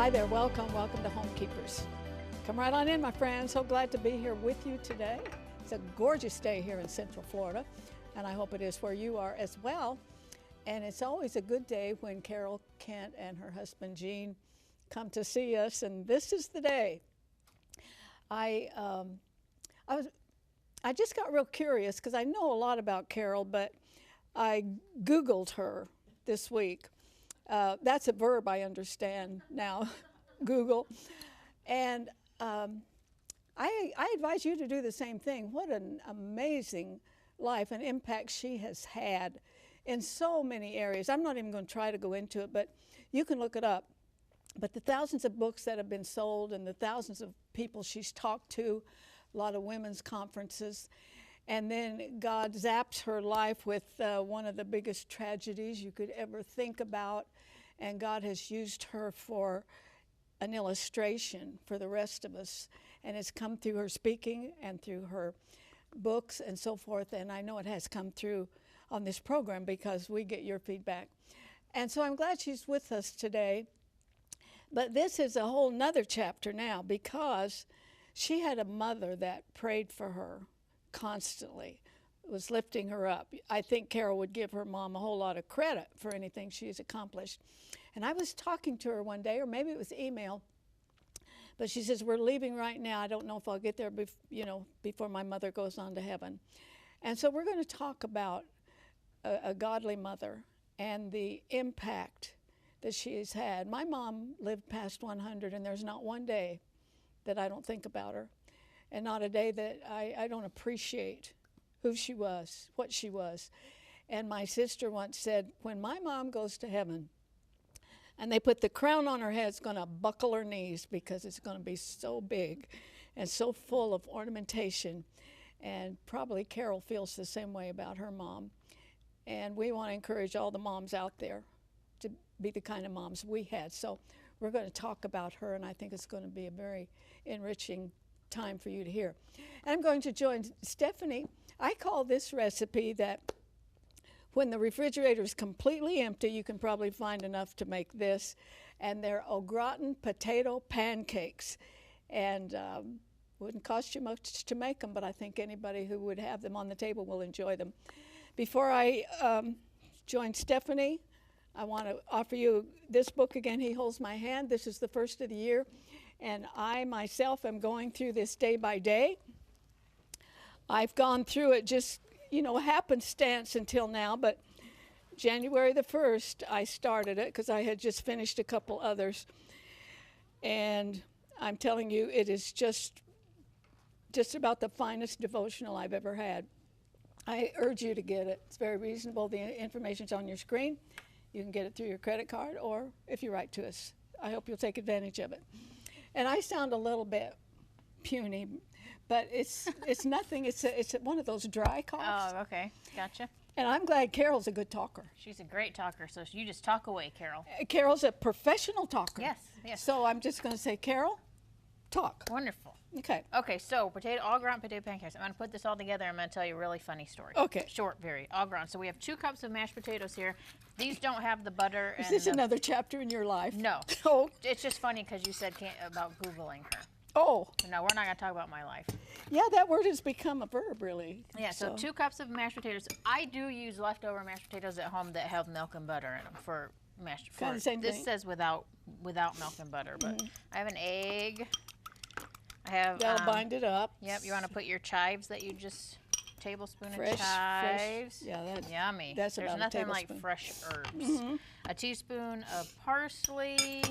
Hi there, welcome to Homekeepers. Come right on in, my friends. So glad to be here with you today. It's a gorgeous day here in Central Florida, and I hope it is where you are as well. And it's always a good day when Carol Kent and her husband Gene come to see us, and this is the day. I just got real curious because I know a lot about Carol, but I Googled her this week. That's a verb I understand now, Google. And I advise you to do the same thing. What an amazing life and impact she has had in so many areas. I'm not even going to try to go into it, but you can look it up. But the thousands of books that have been sold and the thousands of people she's talked to, a lot of women's conferences. And then God zaps her life with one of the biggest tragedies you could ever think about. And God has used her for an illustration for the rest of us. And it's come through her speaking and through her books and so forth. And I know it has come through on this program because we get your feedback. And so I'm glad she's with us today. But this is a whole nother chapter now because she had a mother that prayed for her constantly, was lifting her up. I think Carol would give her mom a whole lot of credit for anything she's accomplished. And I was talking to her one day, or maybe it was email, but she says, we're leaving right now. I don't know if I'll get there before my mother goes on to heaven. And so we're going to talk about a godly mother and the impact that she has had. My mom lived past 100, and there's not one day that I don't think about her, and not a day that I don't appreciate who she was, what she was. And my sister once said, when my mom goes to heaven and they put the crown on her head, it's going to buckle her knees because it's going to be so big and so full of ornamentation. And probably Carol feels the same way about her mom. And we want to encourage all the moms out there to be the kind of moms we had. So we're going to talk about her, and I think it's going to be a very enriching time for you to hear. And I'm going to join Stephanie. I call this recipe that when the refrigerator is completely empty, you can probably find enough to make this. And they're au gratin potato pancakes. And wouldn't cost you much to make them, but I think anybody who would have them on the table will enjoy them. Before I join Stephanie, I want to offer you this book again, He Holds My Hand. This is the first of the year. And I myself am going through this day by day. I've gone through it just, happenstance until now, but January the 1st, I started it because I had just finished a couple others. And I'm telling you, it is just about the finest devotional I've ever had. I urge you to get it. It's very reasonable. The information's on your screen. You can get it through your credit card or if you write to us. I hope you'll take advantage of it. And I sound a little bit puny, but it's nothing. It's one of those dry coughs. Oh, okay. Gotcha. And I'm glad Carol's a good talker. She's a great talker, so you just talk away, Carol. Carol's a professional talker. Yes. So I'm just going to say, Carol, talk. Wonderful. Okay. Okay, so au gratin potato pancakes. I'm going to put this all together. I'm going to tell you a really funny story. Okay. Short, very. Au gratin. So we have 2 cups of mashed potatoes here. These don't have the butter. Is this another chapter in your life? No. Oh. It's just funny because you said about Googling her. Oh. No, we're not going to talk about my life. Yeah, that word has become a verb, really. Yeah, so 2 cups of mashed potatoes. I do use leftover mashed potatoes at home that have milk and butter in them for mashed Kind of the same This thing. says without milk and butter, but I have an egg. I have That'll bind it up. Yep, you want to put your chives that you just tablespoon Fresh, of chives. Fresh. Yeah, that's yummy. That's There's about nothing a like tablespoon. fresh herbs. A teaspoon of parsley,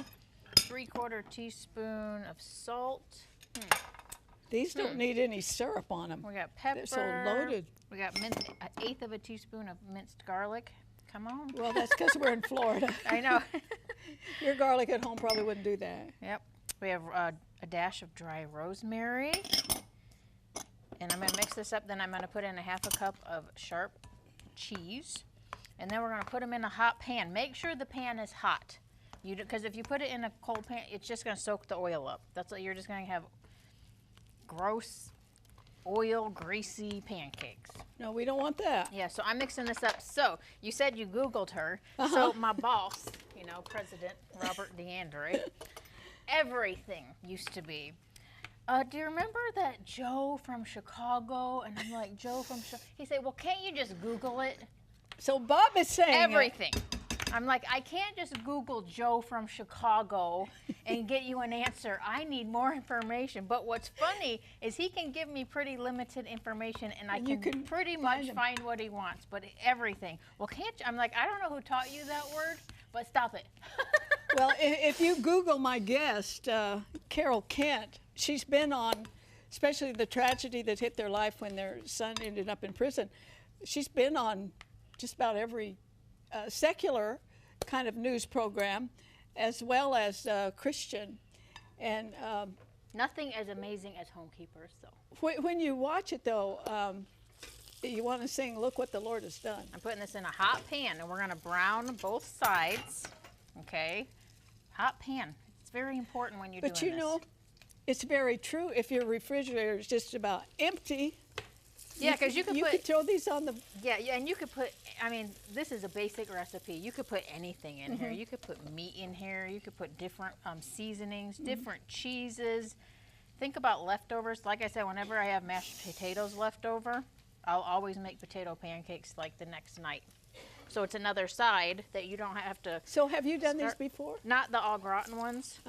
3/4 teaspoon of salt. These don't need any syrup on them. We got pepper. They're so loaded. We got an 1/8 of a teaspoon of minced garlic. Come on. Well, that's because we're in Florida. I know. Your garlic at home probably wouldn't do that. Yep. We have a dash of dry rosemary. And I'm going to mix this up. Then I'm going to put in a 1/2 cup of sharp cheese. And then we're going to put them in a hot pan. Make sure the pan is hot. Because if you put it in a cold pan, it's just going to soak the oil up. That's what you're just going to have gross, oil, greasy pancakes. No, we don't want that. Yeah, so I'm mixing this up. So you said you Googled her. So my boss, President Robert DeAndre, everything used to be. Do you remember that Joe from Chicago? And I'm like, Joe from Chicago? He said, well, can't you just Google it? So Bob is saying Everything. I'm like, I can't just Google Joe from Chicago and get you an answer. I need more information. But what's funny is he can give me pretty limited information, and I can pretty much find what he wants. But everything. Well, can't you? I'm like, I don't know who taught you that word, but stop it. Well, if you Google my guest, Carol Kent, she's been on, especially the tragedy that hit their life when their son ended up in prison. She's been on just about every secular kind of news program, as well as Christian. And nothing as amazing as Homekeepers, though. When you watch it, though, you want to sing, "Look What the Lord Has Done." I'm putting this in a hot pan, and we're going to brown both sides, okay? Hot pan. It's very important when you're doing this. But you know, it's very true. If your refrigerator is just about empty, yeah, because you could throw these on the... Yeah, and you could put, I mean, this is a basic recipe. You could put anything in here. You could put meat in here. You could put different seasonings, different cheeses. Think about leftovers. Like I said, whenever I have mashed potatoes left over, I'll always make potato pancakes like the next night. So it's another side that you don't have to... So have you done these before? Not the au gratin ones,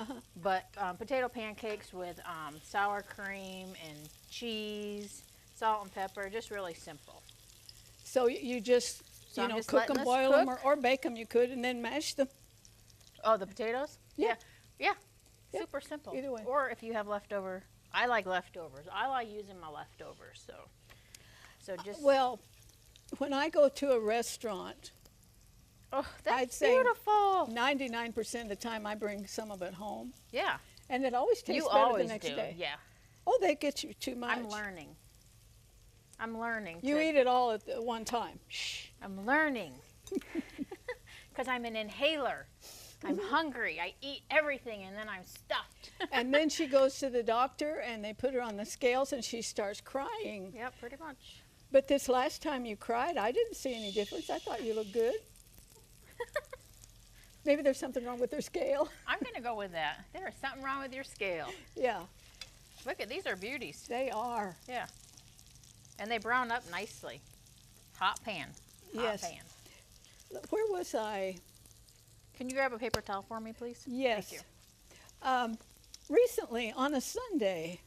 but potato pancakes with sour cream and cheese, salt and pepper, just really simple. So you just, So you I'm know, just cook letting them, this boil them, cook. or bake them, you could, and then mash them. Oh, the potatoes? Yeah. Yeah. Yeah, Super simple. either way. Or if you have leftover, I like leftovers. I like using my leftovers, so just... Well, when I go to a restaurant, oh, I'd that's say beautiful. 99% of the time I bring some of it home. Yeah. And it always tastes You better always the next do. day. Yeah. Oh, they get you too much. I'm learning. I'm learning. You eat it all at one time. Shh. I'm learning. Because I'm an inhaler. I'm hungry. I eat everything and then I'm stuffed. And then she goes to the doctor and they put her on the scales and she starts crying. Yep, pretty much. But this last time you cried, I didn't see any difference. I thought you looked good. Maybe there's something wrong with her scale. I'm going to go with that. There is something wrong with your scale. Yeah, Look at these are beauties. they are. Yeah. And they brown up nicely. Hot pan. Hot Yes. pan. Where was I? Can you grab a paper towel for me, please? Yes. Thank you. Recently, on a Sunday,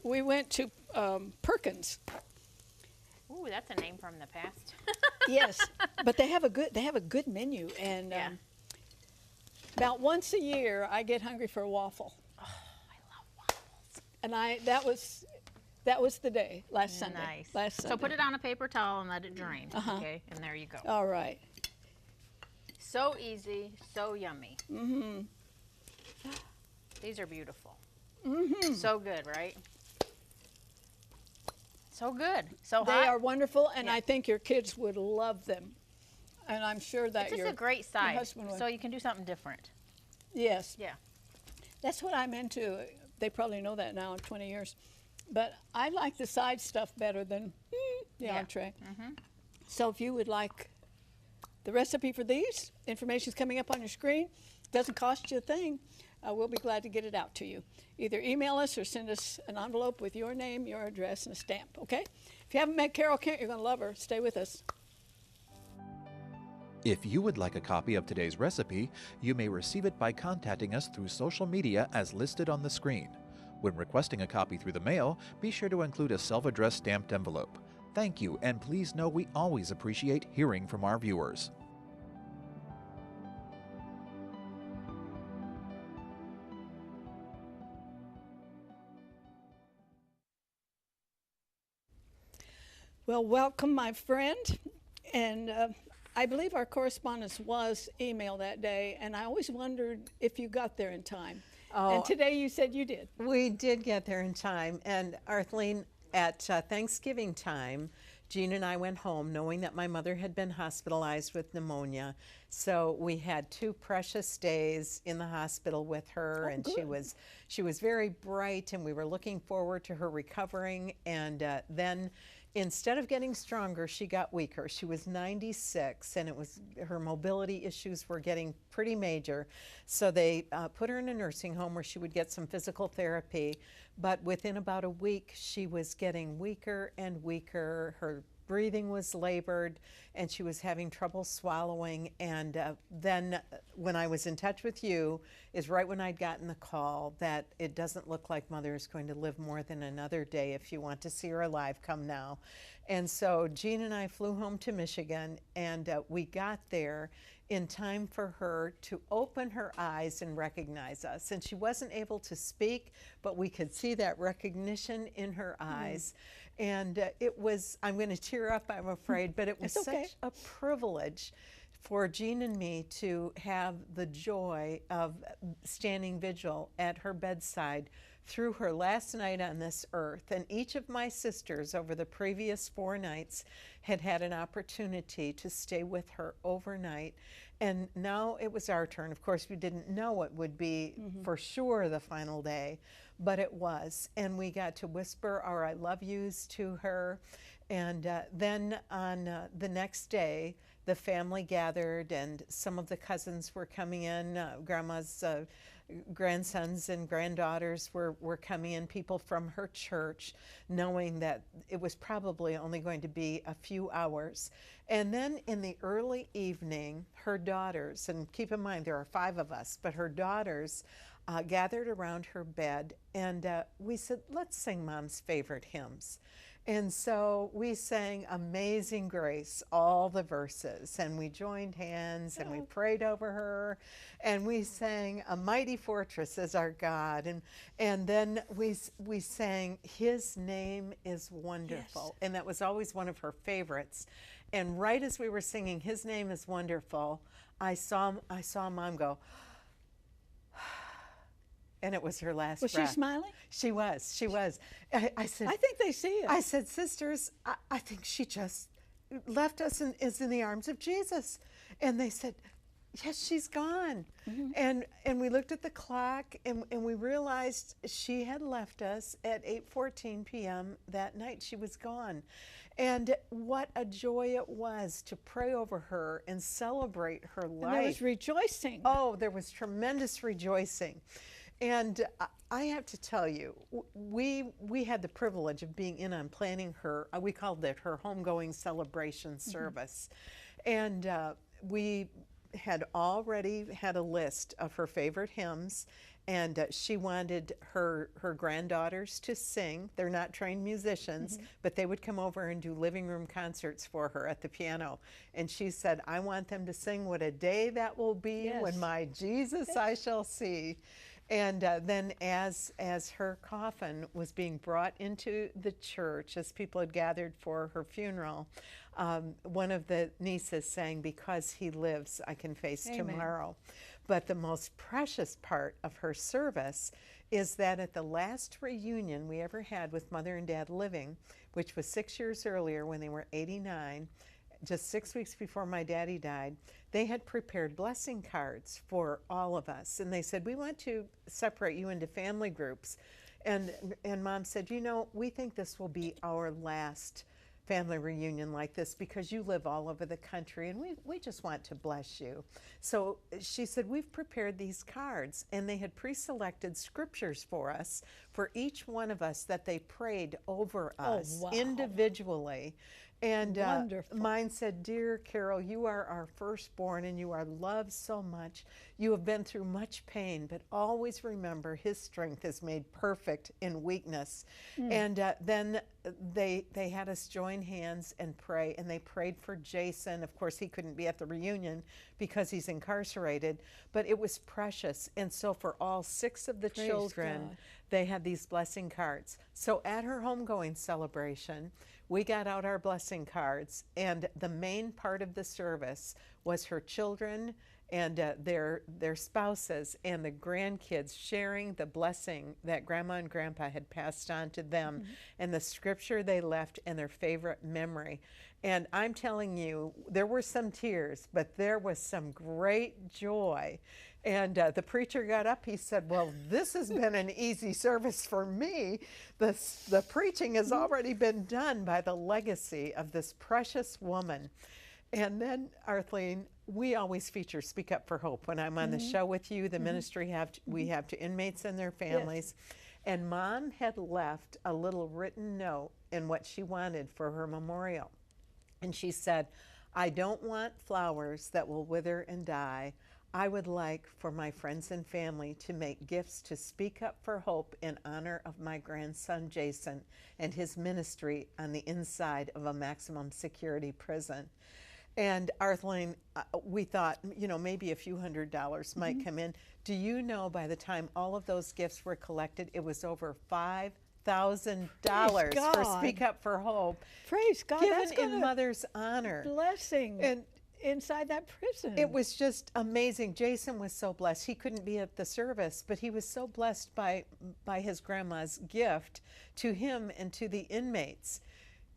we went to Perkins. Ooh, that's a name from the past. Yes, but they have a good menu, and Yeah. about once a year I get hungry for a waffle, Oh, I love waffles. and that was the day last Sunday. Nice. Last Sunday. So put it on a paper towel and let it drain. Uh-huh. Okay, and there you go. All right. So easy, so yummy. Mm-hmm. These are beautiful. Mm-hmm. So good, right? So good. So They hot. are wonderful, and Yeah. I think your kids would love them, and I'm sure that It's just a great side, husband would. so you can do something different. Yes. Yeah. That's what I'm into. They probably know that now in 20 years. But I like the side stuff better than the Yeah. entree. Mhm. So if you would like the recipe for these, information's coming up on your screen. Doesn't cost you a thing. We'll be glad to get it out to you. Either email us or send us an envelope with your name, your address, and a stamp, okay? If you haven't met Carol Kent, you're going to love her. Stay with us. If you would like a copy of today's recipe, you may receive it by contacting us through social media as listed on the screen. When requesting a copy through the mail, be sure to include a self-addressed stamped envelope. Thank you, and please know we always appreciate hearing from our viewers. Well, welcome, my friend. And I believe our correspondence was email that day, and I always wondered if you got there in time. Oh, And today you said you did. we did get there in time. And Arthelene, at Thanksgiving time, Jean and I went home knowing that my mother had been hospitalized with pneumonia. So we had 2 precious days in the hospital with her, and she was very bright, and we were looking forward to her recovering. And then instead of getting stronger, she got weaker. She was 96, and her mobility issues were getting pretty major. So they put her in a nursing home where she would get some physical therapy. But within about a week, she was getting weaker and weaker. Her breathing was labored, and she was having trouble swallowing. And then when I was in touch with you is right when I'd gotten the call that it doesn't look like Mother is going to live more than another day. If you want to see her alive, come now. And so Jean and I flew home to Michigan, and we got there in time for her to open her eyes and recognize us. And she wasn't able to speak, but we could see that recognition in her eyes. And it was, I'm going to tear up, I'm afraid, but it was such a privilege for Jean and me to have the joy of standing vigil at her bedside through her last night on this earth. And each of my sisters over the previous 4 nights had had an opportunity to stay with her overnight. And now it was our turn. Of course, we didn't know it would be for sure the final day, but it was. And we got to whisper our I love yous to her. And then on the next day, the family gathered, and some of the cousins were coming in. Grandma's grandsons and granddaughters were coming in, people from her church, knowing that it was probably only going to be a few hours. And then in the early evening, her daughters, and keep in mind there are 5 of us, but her daughters gathered around her bed, and we said, let's sing Mom's favorite hymns. And so we sang Amazing Grace, all the verses, and we joined hands and we prayed over her, and we sang A Mighty Fortress is Our God, and then we sang His Name is Wonderful, and that was always one of her favorites. And right as we were singing His Name is Wonderful, I saw Mom go, and it was her last breath. Was she smiling? She was. I said, I think they see it. I said, sisters, I think she just left us and is in the arms of Jesus. And they said, yes, she's gone. And we looked at the clock, and we realized she had left us at 8:14 p.m. that night. She was gone. And what a joy it was to pray over her and celebrate her life. And there was rejoicing. Oh, there was tremendous rejoicing. And I have to tell you, we had the privilege of being in on planning her, we called it her homegoing celebration service. And we had already had a list of her favorite hymns, and she wanted her granddaughters to sing. They're not trained musicians, but they would come over and do living room concerts for her at the piano. And she said, I want them to sing What a Day That Will Be When My Jesus I Shall See. And then as her coffin was being brought into the church, as people had gathered for her funeral, one of the nieces sang, Because He Lives, I Can Face Tomorrow. But the most precious part of her service is that at the last reunion we ever had with Mother and Dad living, which was 6 years earlier when they were 89, just 6 weeks before my daddy died, they had prepared blessing cards for all of us. And they said, we want to separate you into family groups. And Mom said, you know, we think this will be our last family reunion like this because you live all over the country, and we just want to bless you. So she said, we've prepared these cards, and they had pre-selected scriptures for us, for each one of us, that they prayed over us individually. And mine said, Dear Carol, you are our firstborn, and you are loved so much. You have been through much pain, but always remember His strength is made perfect in weakness. And then they had us join hands and pray, and they prayed for Jason. Of course, he couldn't be at the reunion because he's incarcerated, but it was precious. And so for all 6 of the children, they had these blessing cards. So at her homegoing celebration, we got out our blessing cards, and the main part of the service was her children and their spouses and the grandkids sharing the blessing that Grandma and Grandpa had passed on to them, and the scripture they left and their favorite memory. And I'm telling you, there were some tears, but there was some great joy. And the preacher got up. He said, well, this has been an easy service for me. The preaching has already been done by the legacy of this precious woman. And then, Arthelene, we always feature Speak Up for Hope. When I'm on the show with you, the ministry we have to inmates and their families. Yes. And Mom had left a little written note in what she wanted for her memorial. And she said, I don't want flowers that will wither and die. I would like for my friends and family to make gifts to Speak Up for Hope in honor of my grandson Jason and his ministry on the inside of a maximum security prison. And Arthelene, we thought, you know, maybe a few $100s might come in. Do you know by the time all of those gifts were collected, it was over $5,000 for Speak Up for Hope. Praise God. Given in Mother's honor. Blessing. And inside that prison. It was just amazing. Jason was so blessed. He couldn't be at the service, but he was so blessed by his grandma's gift to him and to the inmates.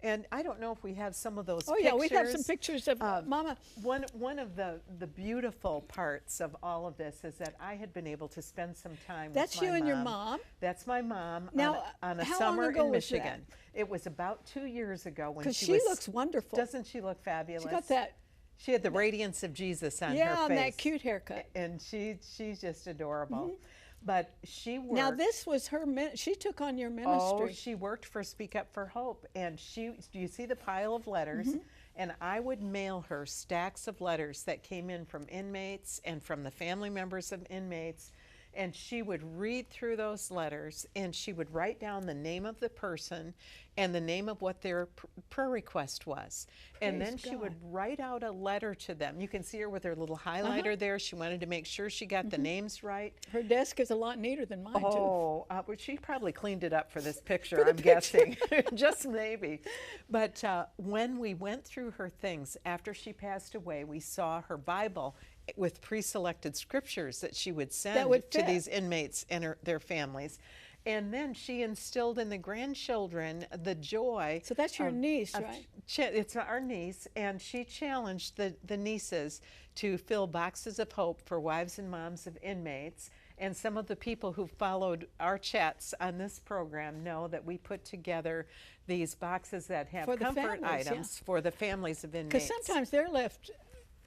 And I don't know if we have some of those pictures. Yeah, we have some pictures of Mama. One of the beautiful parts of all of this is that I had been able to spend some time with my mom. That's you and your mom? That's my mom now, on a how summer long ago in was Michigan. That? It was about 2 years ago when she looks wonderful. Doesn't she look fabulous? She got that. She had the radiance of Jesus on her face. Yeah, and that cute haircut. And she's just adorable. But she worked. Now this was her, she took on your ministry. Oh, she worked for Speak Up for Hope. And do you see the pile of letters? And I would mail her stacks of letters that came in from inmates and from the family members of inmates. And she would read through those letters and she would write down the name of the person and the name of what their prayer request was. And then she would write out a letter to them. You can see her with her little highlighter there. She wanted to make sure she got the names right. Her desk is a lot neater than mine, too. Well, she probably cleaned it up for this picture, I'm guessing. Just maybe. But when we went through her things, after she passed away, we saw her Bible with pre-selected scriptures that she would send to these inmates and their families. And then she instilled in the grandchildren the joy. So that's your niece, right? It's our niece, and she challenged the nieces to fill boxes of hope for wives and moms of inmates. And some of the people who followed our chats on this program know that we put together these boxes that have comfort items for the families of inmates. Because sometimes they're left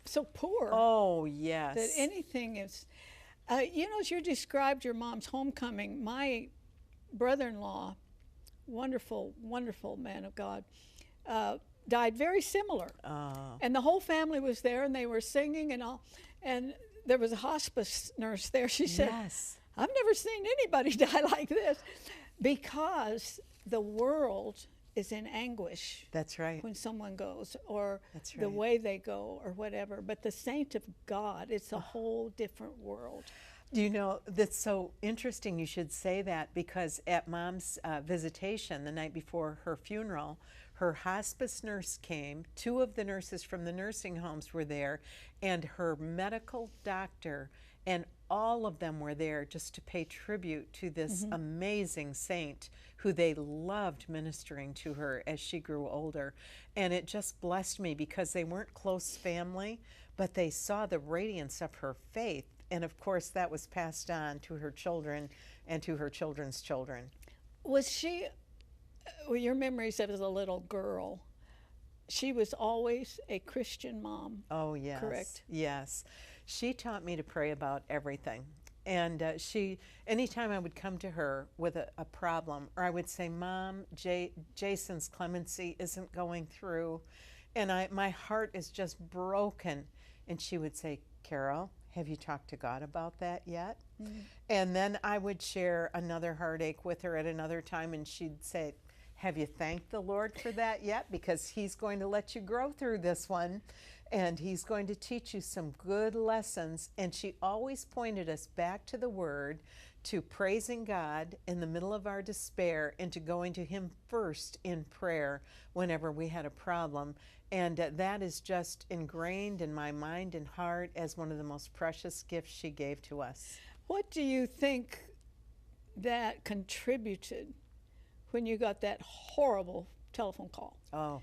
so poor. Oh, yes. That anything is, you know, as you described your mom's homecoming, my brother-in-law, wonderful, wonderful man of God, died very similar. And the whole family was there and they were singing and all. And there was a hospice nurse there. She said, I've never seen anybody die like this, because the world is in anguish. That's right. When someone goes, or the way they go, or whatever. But the saint of God, it's a whole different world. You know, that's so interesting you should say that, because at Mom's visitation the night before her funeral, her hospice nurse came, 2 of the nurses from the nursing homes were there, and her medical doctor, and all of them were there just to pay tribute to this amazing saint who they loved ministering to her as she grew older. And it just blessed me, because they weren't close family, but they saw the radiance of her faith. And of course, that was passed on to her children and to her children's children. Was she, well, your memories of as a little girl, she was always a Christian mom. Oh, yes. Correct? Yes. She taught me to pray about everything. And anytime I would come to her with a problem, or I would say, Mom, Jason's clemency isn't going through, and my heart is just broken. And she would say, Carol, have you talked to God about that yet? And then I would share another heartache with her at another time, and she'd say, have you thanked the Lord for that yet? Because he's going to let you grow through this one, and he's going to teach you some good lessons. And she always pointed us back to the Word, to praising God in the middle of our despair, and to going to him first in prayer whenever we had a problem. And that is just ingrained in my mind and heart as one of the most precious gifts she gave to us. What do you think that contributed when you got that horrible telephone call? Oh.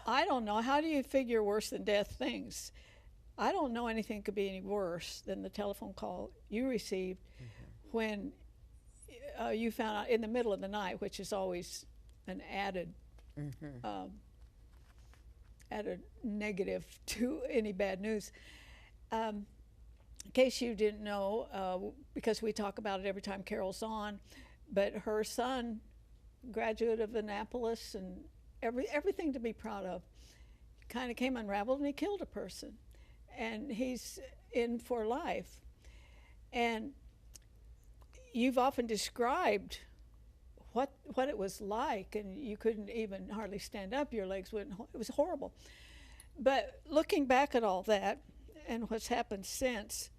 I don't know. How do you figure worse than death things? I don't know anything could be any worse than the telephone call you received when you found out in the middle of the night, which is always an added added negative to any bad news. In case you didn't know, because we talk about it every time Carol's on, but her son, graduate of Annapolis and everything to be proud of, kind of came unraveled and he killed a person. And he's in for life. And you've often described what it was like, and you couldn't even hardly stand up. Your legs wouldn't. It was horrible. But looking back at all that and what's happened since,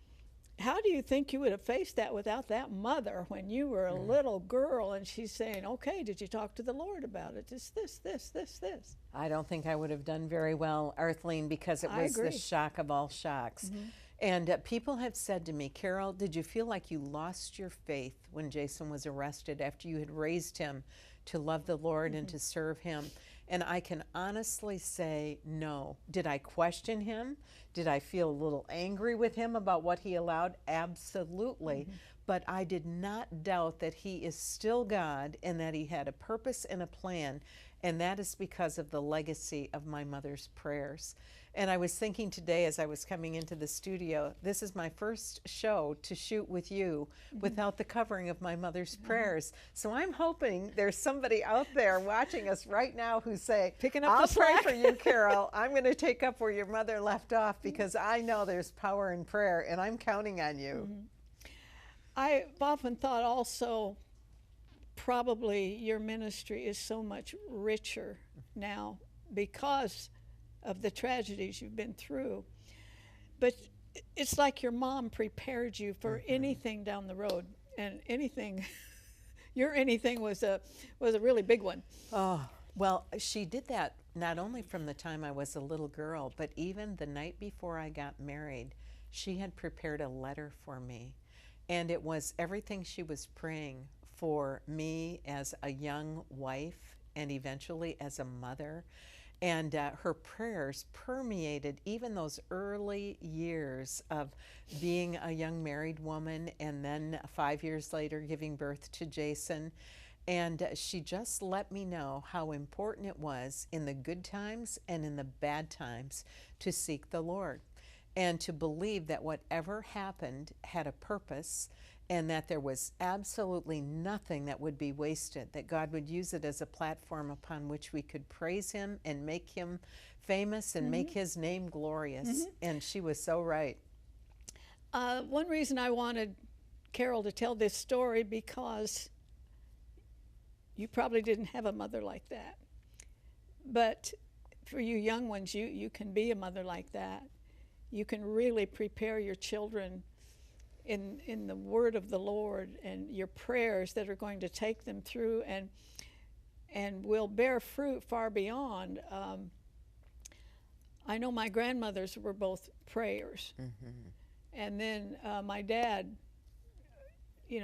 how do you think you would have faced that without that mother when you were a little girl and she's saying, okay, did you talk to the Lord about it? It's this. I don't think I would have done very well, Arthelene, because it I was the agree. shock of all shocks. And people have said to me, Carol, did you feel like you lost your faith when Jason was arrested after you had raised him to love the Lord and to serve him? And I can honestly say no. Did I question him? Did I feel a little angry with him about what he allowed? Absolutely. But I did not doubt that he is still God and that he had a purpose and a plan. And that is because of the legacy of my mother's prayers. And I was thinking today as I was coming into the studio, this is my first show to shoot with you without the covering of my mother's prayers. So I'm hoping there's somebody out there watching us right now who say, Picking up I'll the pray slack." for you, Carol. I'm going to take up where your mother left off because I know there's power in prayer and I'm counting on you. I've often thought also probably your ministry is so much richer now because of the tragedies you've been through. But it's like your mom prepared you for anything down the road, and anything, your anything was a really big one. Oh, well, she did that not only from the time I was a little girl, but even the night before I got married, she had prepared a letter for me. And it was everything she was praying for me as a young wife and eventually as a mother. And her prayers permeated even those early years of being a young married woman and then 5 years later giving birth to Jason. And she just let me know how important it was in the good times and in the bad times to seek the Lord and to believe that whatever happened had a purpose and that there was absolutely nothing that would be wasted, that God would use it as a platform upon which we could praise him and make him famous and make his name glorious. And she was so right. One reason I wanted Carol to tell this story, because you probably didn't have a mother like that. But for you young ones, you can be a mother like that. You can really prepare your children in the word of the Lord and your prayers that are going to take them through and will bear fruit far beyond. I know my grandmothers were both prayers. And then my dad,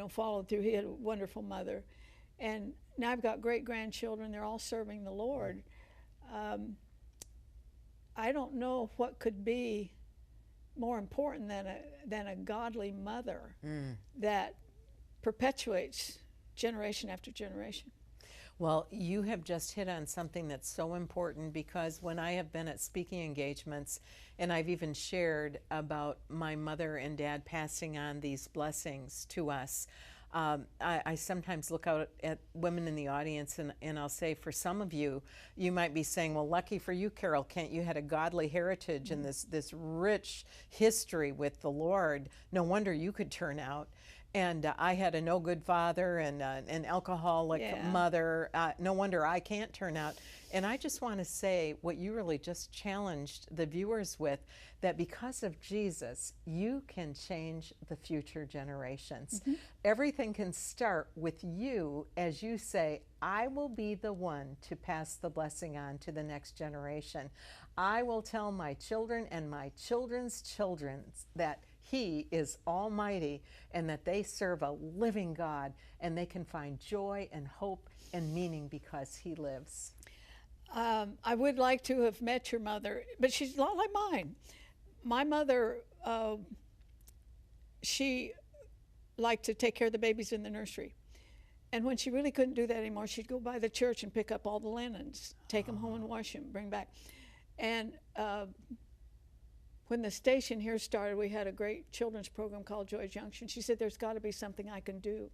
followed through. He had a wonderful mother. And now I've got great-grandchildren. They're all serving the Lord. I don't know what could be more important than a godly mother that perpetuates generation after generation. Well, you have just hit on something that's so important, because when I have been at speaking engagements and I've even shared about my mother and dad passing on these blessings to us, I sometimes look out at women in the audience and I'll say, for some of you, you might be saying, well, lucky for you, Carol, Kent, you had a godly heritage and this rich history with the Lord. No wonder you could turn out. And I had a no good father and an alcoholic mother. No wonder I can't turn out. And I just want to say what you really just challenged the viewers with, that because of Jesus, you can change the future generations. Everything can start with you as you say, I will be the one to pass the blessing on to the next generation. I will tell my children and my children's children that He is almighty and that they serve a living God and they can find joy and hope and meaning because He lives. I would like to have met your mother, but she's a lot like mine. My mother, she liked to take care of the babies in the nursery. And when she really couldn't do that anymore, she'd go by the church and pick up all the linens, take them home and wash them, bring back. And when the station here started, we had a great children's program called Joy Junction. She said, there's got to be something I can do.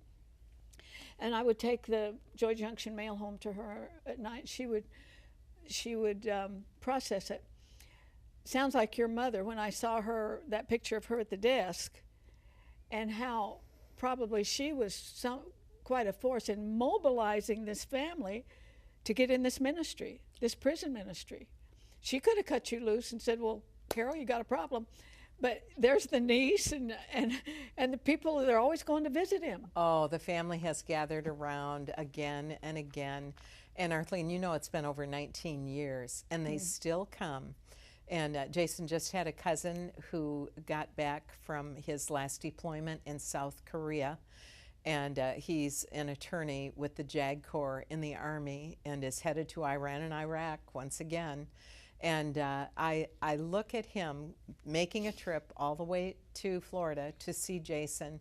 And I would take the Joy Junction mail home to her at night. She would process it. Sounds like your mother, when I saw her, that picture of her at the desk, and how probably she was quite a force in mobilizing this family to get in this ministry, this prison ministry. She could have cut you loose and said, well, Carol, you got a problem. But there's the niece and the people that are always going to visit him. Oh, the family has gathered around again and again. And Arthelene, you know it's been over 19 years, and they still come. And Jason just had a cousin who got back from his last deployment in South Korea. And he's an attorney with the JAG Corps in the Army and is headed to Iran and Iraq once again. And I look at him making a trip all the way to Florida to see Jason.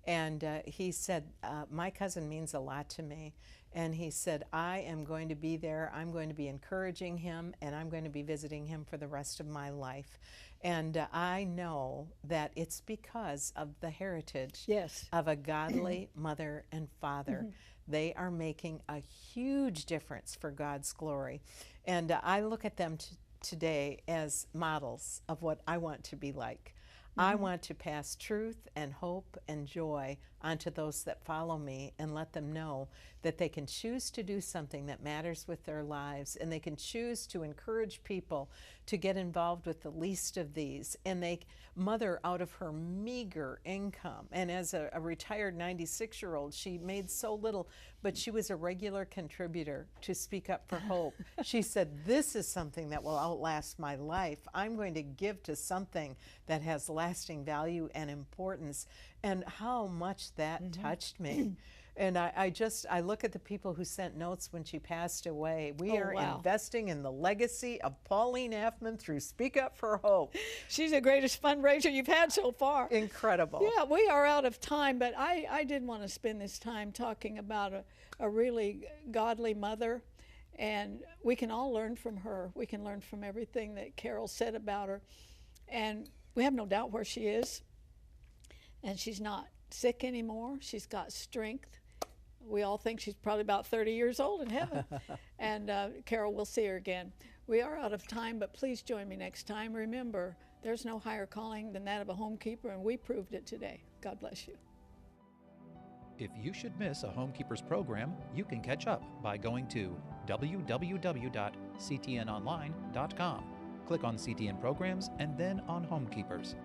And he said, my cousin means a lot to me. And he said, I am going to be there. I'm going to be encouraging him, and I'm going to be visiting him for the rest of my life. And I know that it's because of the heritage of a godly mother and father. They are making a huge difference for God's glory. And I look at them today as models of what I want to be like. I want to pass truth and hope and joy onto those that follow me and let them know that they can choose to do something that matters with their lives, and they can choose to encourage people to get involved with the least of these. And they mother out of her meager income. And as a retired 96-year-old, she made so little, but she was a regular contributor to Speak Up for Hope. She said, this is something that will outlast my life. I'm going to give to something that has lasting value and importance. And how much that touched me. And I look at the people who sent notes when she passed away. We are investing in the legacy of Pauline Affman through Speak Up for Hope. She's the greatest fundraiser you've had so far. Incredible. Yeah, we are out of time, but I did want to spend this time talking about a really godly mother, and we can all learn from her. We can learn from everything that Carol said about her, and we have no doubt where she is, and she's not sick anymore. She's got strength. We all think she's probably about 30 years old in heaven. And Carol, we'll see her again. We are out of time, but please join me next time. Remember, there's no higher calling than that of a homekeeper, and we proved it today. God bless you. If you should miss a Homekeepers program, you can catch up by going to www.ctnonline.com. Click on CTN Programs and then on Homekeepers.